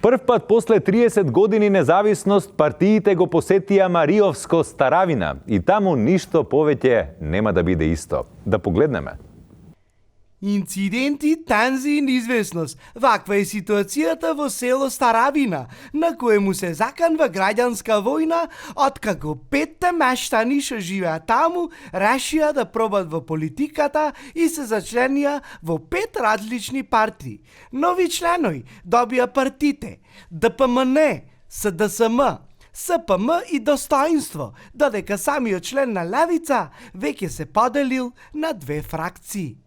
Прв пат после 30 години независност, партиите го посетија Мариовско Старавина и таму ништо повеќе нема да биде исто. Да погледнеме. Инциденти, танзи и неизвестност. Ваква е ситуацијата во село Старавина, на коему се заканва граѓанска војна, откако 5 мештани што живеат таму решија да пробат во политиката и се зачленија во 5 различни партии. Нови членови добија партите ДПМН, СДСМ, СПМ и Достоинство, додека самиот член на Левица веќе се поделил на 2 фракции.